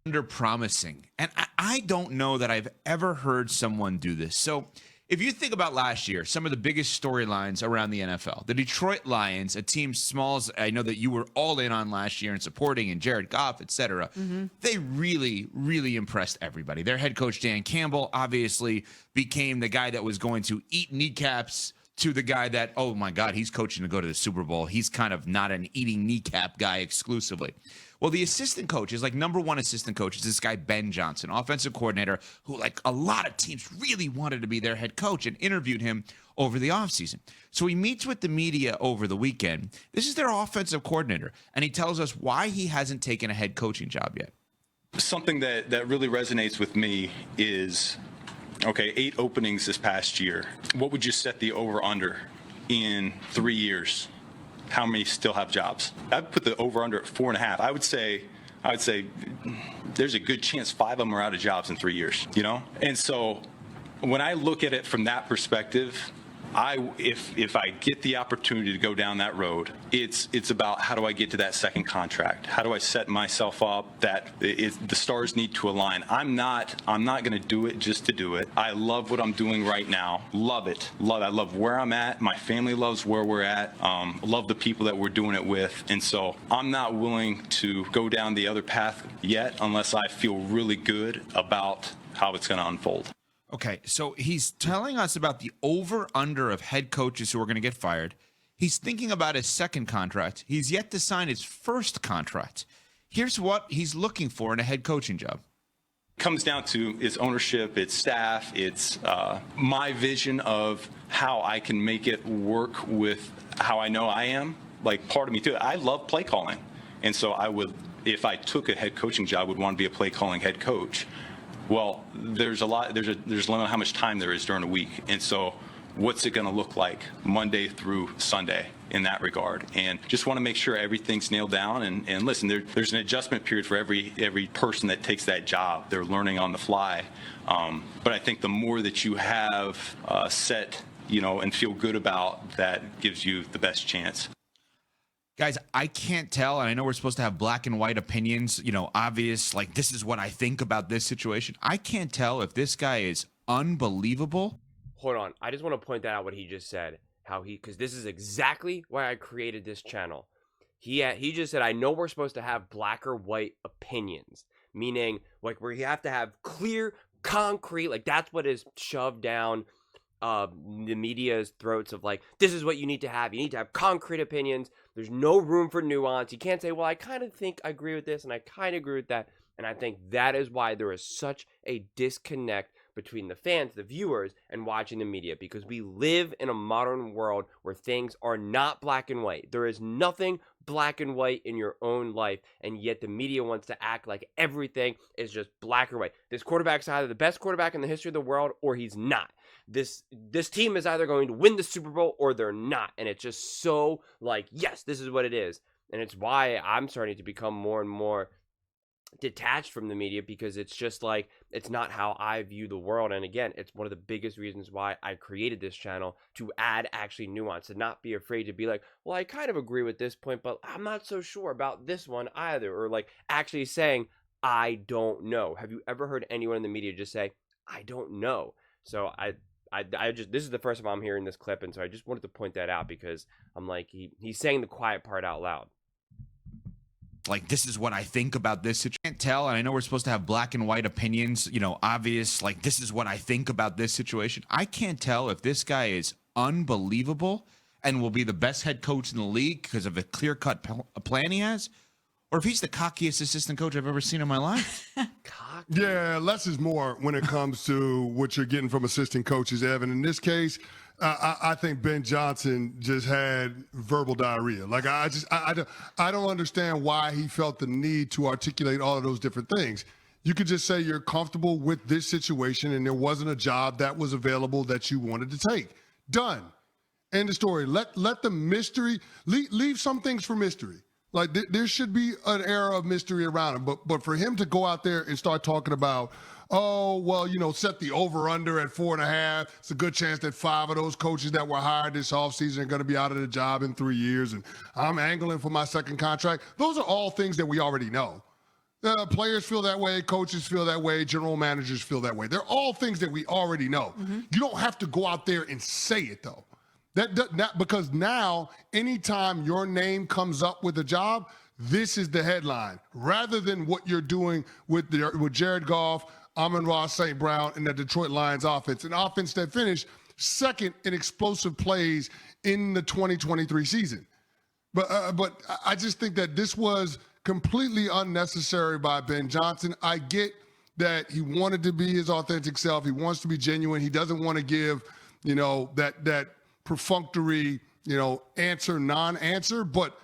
under promising. And I don't know that I've ever heard someone do this. So if you think about last year, some of the biggest storylines around the NFL, the Detroit Lions, a team small as I know that you were all in on last year and supporting, and Jared Goff, et cetera, they really, really impressed everybody. Their head coach, Dan Campbell, obviously became the guy that was going to eat kneecaps to the guy that, oh my God, he's coaching to go to the Super Bowl. He's kind of not an eating kneecap guy exclusively. Well, the assistant coach is like number one assistant coach is this guy, Ben Johnson, offensive coordinator, who like a lot of teams really wanted to be their head coach and interviewed him over the offseason. So he meets with the media over the weekend. This is their offensive coordinator, and he tells us why he hasn't taken a head coaching job yet. Something that really resonates with me is, okay, 8 openings this past year. What would you set the over-under in 3 years? How many still have jobs? I'd put the over-under at 4.5. I would say there's a good chance 5 of them are out of jobs in 3 years, you know? And so when I look at it from that perspective, if I get the opportunity to go down that road, it's about how do I get to that second contract? How do I set myself up that the stars need to align? I'm not going to do it just to do it. I love what I'm doing right now. Love it. I love where I'm at. My family loves where we're at. Love the people that we're doing it with. And so I'm not willing to go down the other path yet unless I feel really good about how it's going to unfold. Okay, so he's telling us about the over-under of head coaches who are going to get fired. He's thinking about his second contract. He's yet to sign his first contract. Here's what he's looking for in a head coaching job. It comes down to its ownership, its staff, it's my vision of how I can make it work with how I know I am. Like, part of me, too, I love play calling. And so I would, if I took a head coaching job, would want to be a play calling head coach. Well, there's a limit on how much time there is during a week. And so what's it going to look like Monday through Sunday in that regard? And just want to make sure everything's nailed down. And listen, there's an adjustment period for every person that takes that job. They're learning on the fly. But I think the more that you have set, and feel good about, that gives you the best chance. Guys, I can't tell, and I know we're supposed to have black and white opinions, obvious, like this is what I think about this situation. I can't tell if this guy is unbelievable. Hold on. I just want to point that out what he just said. Because this is exactly why I created this channel. He just said, I know we're supposed to have black or white opinions, meaning like where you have to have clear, concrete, like that's what is shoved down the media's throats of like, this is what you need to have. You need to have concrete opinions. There's no room for nuance. You can't say, well, I kind of think I agree with this and I kind of agree with that. And I think that is why there is such a disconnect between the fans, the viewers, and watching the media, because we live in a modern world where things are not black and white. There is nothing black and white in your own life, and yet the media wants to act like everything is just black or white. This quarterback's either the best quarterback in the history of the world or he's not. This team is either going to win the Super Bowl or they're not. And it's just so like, yes, this is what it is. And it's why I'm starting to become more and more detached from the media, because it's just like, it's not how I view the world. And again, it's one of the biggest reasons why I created this channel, to add actually nuance, to not be afraid to be like, well, I kind of agree with this point, but I'm not so sure about this one either. Or like actually saying, I don't know. Have you ever heard anyone in the media just say, I don't know? So I just, this is the first time I'm hearing this clip, and so I just wanted to point that out, because I'm like, he's saying the quiet part out loud. Like, this is what I think about this situation. I can't tell, and I know we're supposed to have black and white opinions, obvious, like this is what I think about this situation. I can't tell if this guy is unbelievable and will be the best head coach in the league because of a clear-cut plan he has, or if he's the cockiest assistant coach I've ever seen in my life. Cocky. Yeah, less is more when it comes to what you're getting from assistant coaches, Evan. In this case, I think Ben Johnson just had verbal diarrhea. Like, I don't understand why he felt the need to articulate all of those different things. You could just say you're comfortable with this situation and there wasn't a job that was available that you wanted to take. Done. End of story. Let the mystery, leave some things for mystery. Like, there should be an air of mystery around him. But for him to go out there and start talking about, oh, well, set the over-under at 4.5. It's a good chance that 5 of those coaches that were hired this offseason are going to be out of the job in 3 years. And I'm angling for my second contract. Those are all things that we already know. Players feel that way, coaches feel that way, general managers feel that way. They're all things that we already know. You don't have to go out there and say it, though. Because now, anytime your name comes up with a job, this is the headline, rather than what you're doing with Jared Goff, Amon-Ra St. Brown, and the Detroit Lions offense, an offense that finished second in explosive plays in the 2023 season. But I just think that this was completely unnecessary by Ben Johnson. I get that he wanted to be his authentic self. He wants to be genuine. He doesn't want to give, that perfunctory, answer, non-answer. But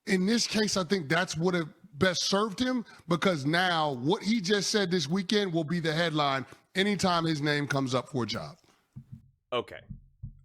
in this case, I think that's what it best served him, because now what he just said this weekend will be the headline anytime his name comes up for a job. Okay,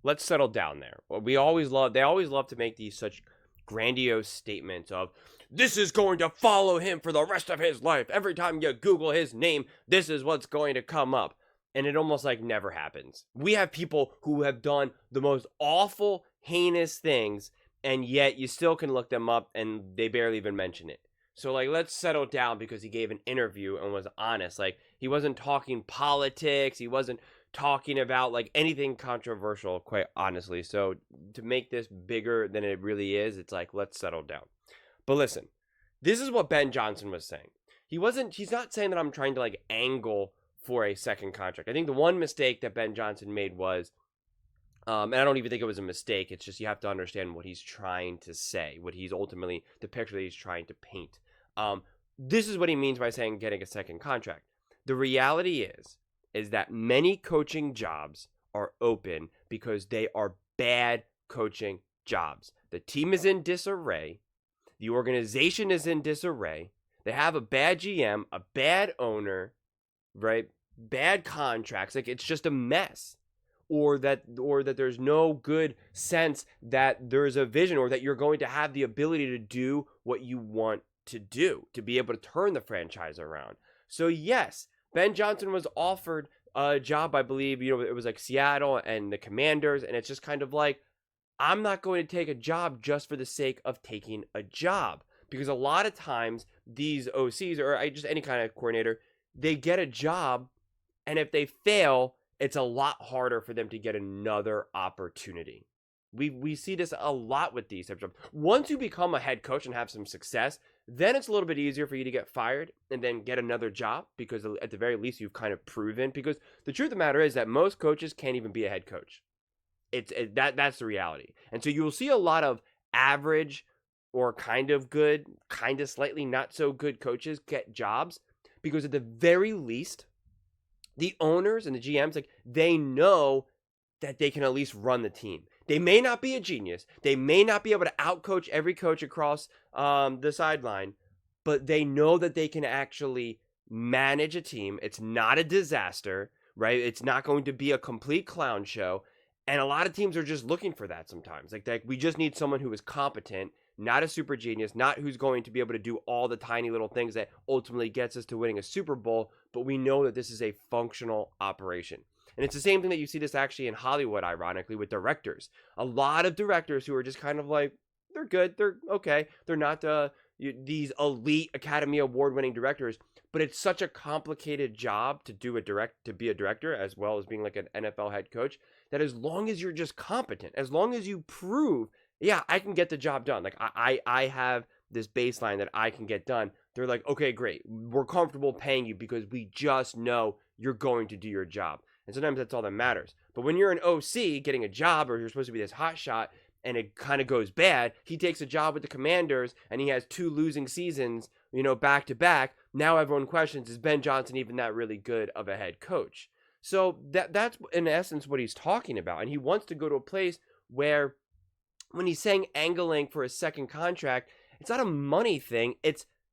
let's settle down there. They always love to make these such grandiose statements of, this is going to follow him for the rest of his life. Every time you Google his name, this is what's going to come up. And it almost like never happens. We have people who have done the most awful, heinous things, and yet you still can look them up and they barely even mention it. So, like, let's settle down, because he gave an interview and was honest. Like, he wasn't talking politics. He wasn't talking about, like, anything controversial, quite honestly. So, to make this bigger than it really is, it's like, let's settle down. But listen, this is what Ben Johnson was saying. He's not saying that I'm trying to, like, angle for a second contract. I think the one mistake that Ben Johnson made was, and I don't even think it was a mistake. It's just you have to understand what he's trying to say, what he's ultimately, the picture that he's trying to paint. This is what he means by saying getting a second contract. The reality is that many coaching jobs are open because they are bad coaching jobs. The team is in disarray. The organization is in disarray. They have a bad GM, a bad owner, right? Bad contracts. Like, it's just a mess. Or that there's no good sense that there's a vision, or that you're going to have the ability to do what you want to do, to be able to turn the franchise around. So yes, Ben Johnson was offered a job, I believe, it was like Seattle and the Commanders, and it's just kind of like, I'm not going to take a job just for the sake of taking a job, because a lot of times these OCs, or just any kind of coordinator, they get a job, and if they fail, it's a lot harder for them to get another opportunity. We see this a lot with these types of jobs. Once you become a head coach and have some success, then it's a little bit easier for you to get fired and then get another job, because at the very least you've kind of proven. Because the truth of the matter is that most coaches can't even be a head coach. That's the reality. And so you'll see a lot of average or kind of good, kind of slightly not so good coaches get jobs, because at the very least, the owners and the GMs, like, they know that they can at least run the team. They may not be a genius. They may not be able to outcoach every coach across the sideline, but they know that they can actually manage a team. It's not a disaster, right? It's not going to be a complete clown show. And a lot of teams are just looking for that sometimes. Like we just need someone who is competent, not a super genius, not who's going to be able to do all the tiny little things that ultimately gets us to winning a Super Bowl, but we know that this is a functional operation. And it's the same thing that you see this actually in Hollywood, ironically, with directors. A lot of directors who are just kind of like, they're good, they're okay. They're not these elite Academy Award-winning directors, but it's such a complicated job to be a director, as well as being like an NFL head coach, that as long as you're just competent, as long as you prove, yeah, I can get the job done. Like I have this baseline that I can get done. They're like, okay, great. We're comfortable paying you because we just know you're going to do your job. And sometimes that's all that matters. But when you're an OC getting a job, or you're supposed to be this hot shot, and it kind of goes bad, he takes a job with the Commanders and he has 2 losing seasons, back to back. Now everyone questions, is Ben Johnson even that really good of a head coach? So that's in essence what he's talking about. And he wants to go to a place where, when he's saying angling for a second contract, it's not a money thing.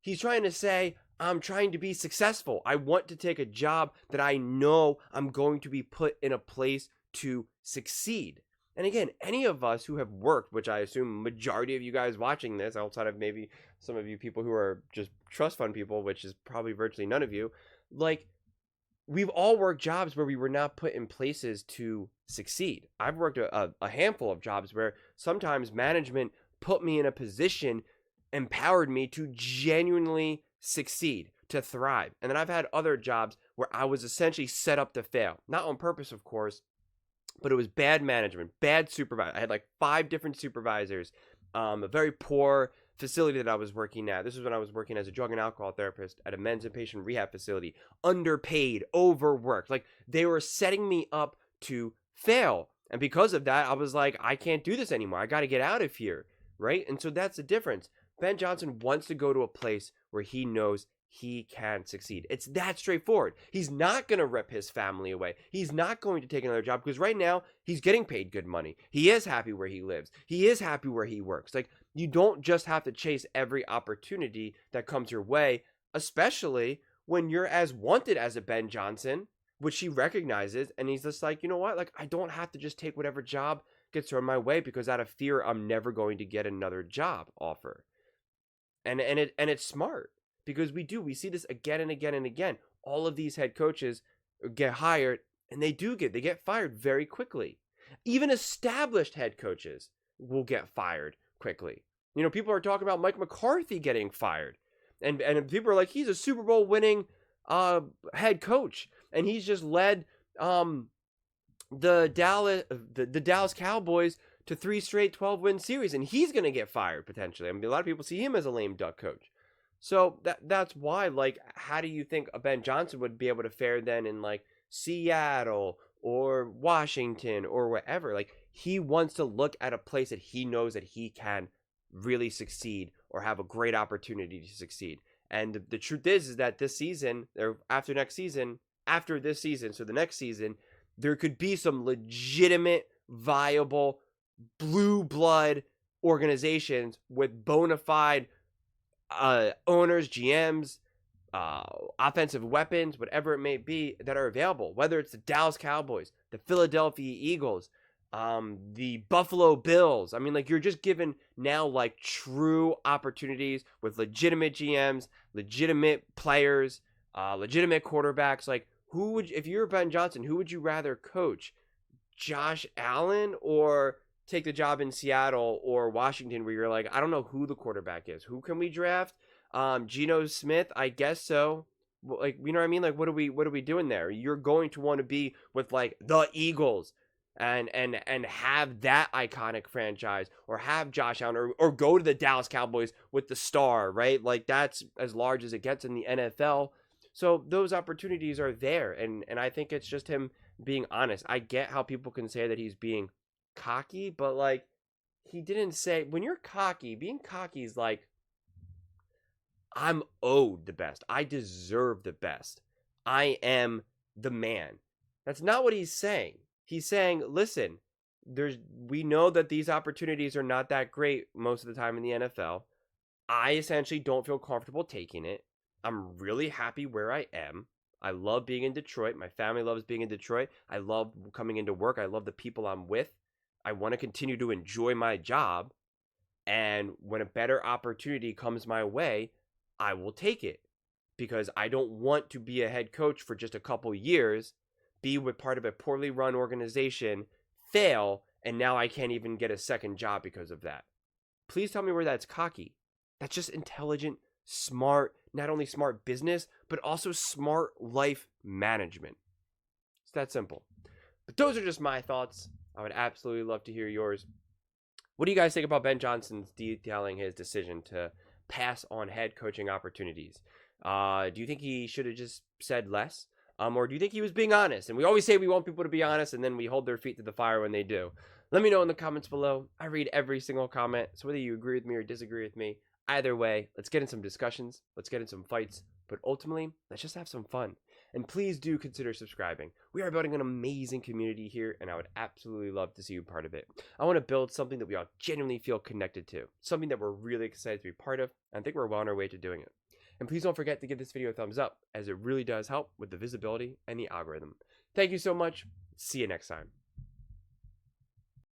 He's trying to say, I'm trying to be successful. I want to take a job that I know I'm going to be put in a place to succeed. And again, any of us who have worked, which I assume majority of you guys watching this, outside of maybe some of you people who are just trust fund people, which is probably virtually none of you, like, we've all worked jobs where we were not put in places to succeed. I've worked a handful of jobs where sometimes management put me in a position, empowered me to genuinely succeed, to thrive. And then I've had other jobs where I was essentially set up to fail. Not on purpose, of course, but it was bad management, bad supervisor. I had like 5 different supervisors, a very poor facility that I was working at. This was when I was working as a drug and alcohol therapist at a men's inpatient rehab facility. Underpaid, overworked. Like, they were setting me up to fail. And because of that, I was like, I can't do this anymore. I got to get out of here, right? And so that's the difference. Ben Johnson wants to go to a place where he knows he can succeed. It's that straightforward. He's not going to rip his family away. He's not going to take another job because right now he's getting paid good money. He is happy where he lives. He is happy where he works. Like, you don't just have to chase every opportunity that comes your way, especially when you're as wanted as a Ben Johnson, which he recognizes. And he's just like, you know what? Like, I don't have to just take whatever job gets thrown my way because out of fear, I'm never going to get another job offer. And it's smart. Because we see this again and again and again. All of these head coaches get hired and they get fired very quickly. Even established head coaches will get fired quickly. You know, people are talking about Mike McCarthy getting fired. And people are like, he's a Super Bowl winning head coach. And he's just led the Dallas Cowboys to 3 straight 12-win series. And he's going to get fired potentially. I mean, a lot of people see him as a lame duck coach. So that's why, like, how do you think a Ben Johnson would be able to fare then in, like, Seattle or Washington or wherever? Like, he wants to look at a place that he knows that he can really succeed or have a great opportunity to succeed. And the truth is that this season, or after this season, so the next season, there could be some legitimate, viable, blue blood organizations with bona fide owners, GMs, offensive weapons, whatever it may be, that are available. Whether it's the Dallas Cowboys, the Philadelphia Eagles, the Buffalo Bills. I mean, like, you're just given now, like, true opportunities with legitimate GMs, legitimate players, legitimate quarterbacks. Like, if you're Ben Johnson, who would you rather coach? Josh Allen or take the job in Seattle or Washington where you're like, I don't know who the quarterback is. Who can we draft? Geno Smith, I guess so. Like, you know what I mean? Like, what are we doing there? You're going to want to be with, like, the Eagles and have that iconic franchise, or have Josh Allen, or go to the Dallas Cowboys with the star, right? Like, that's as large as it gets in the NFL. So those opportunities are there, and I think it's just him being honest. I get how people can say that he's being cocky, but, like, he didn't say, when you're cocky, being cocky is like, I'm owed the best. I deserve the best. I am the man. That's not what he's saying. He's saying, listen, we know that these opportunities are not that great most of the time in the NFL. I essentially don't feel comfortable taking it. I'm really happy where I am. I love being in Detroit. My family loves being in Detroit. I love coming into work. I love the people I'm with. I want to continue to enjoy my job. And when a better opportunity comes my way, I will take it. Because I don't want to be a head coach for just a couple years, be with part of a poorly run organization, fail, and now I can't even get a second job because of that. Please tell me where that's cocky. That's just intelligent, smart, not only smart business, but also smart life management. It's that simple. But those are just my thoughts. I would absolutely love to hear yours. What do you guys think about Ben Johnson's detailing his decision to pass on head coaching opportunities? Do you think he should have just said less? Or do you think he was being honest? And we always say we want people to be honest, and then we hold their feet to the fire when they do. Let me know in the comments below. I read every single comment, so whether you agree with me or disagree with me, either way, let's get in some discussions, let's get in some fights, but ultimately, let's just have some fun. And please do consider subscribing. We are building an amazing community here, and I would absolutely love to see you part of it. I want to build something that we all genuinely feel connected to, something that we're really excited to be part of, and I think we're well on our way to doing it. And please don't forget to give this video a thumbs up, as it really does help with the visibility and the algorithm. Thank you so much. See you next time.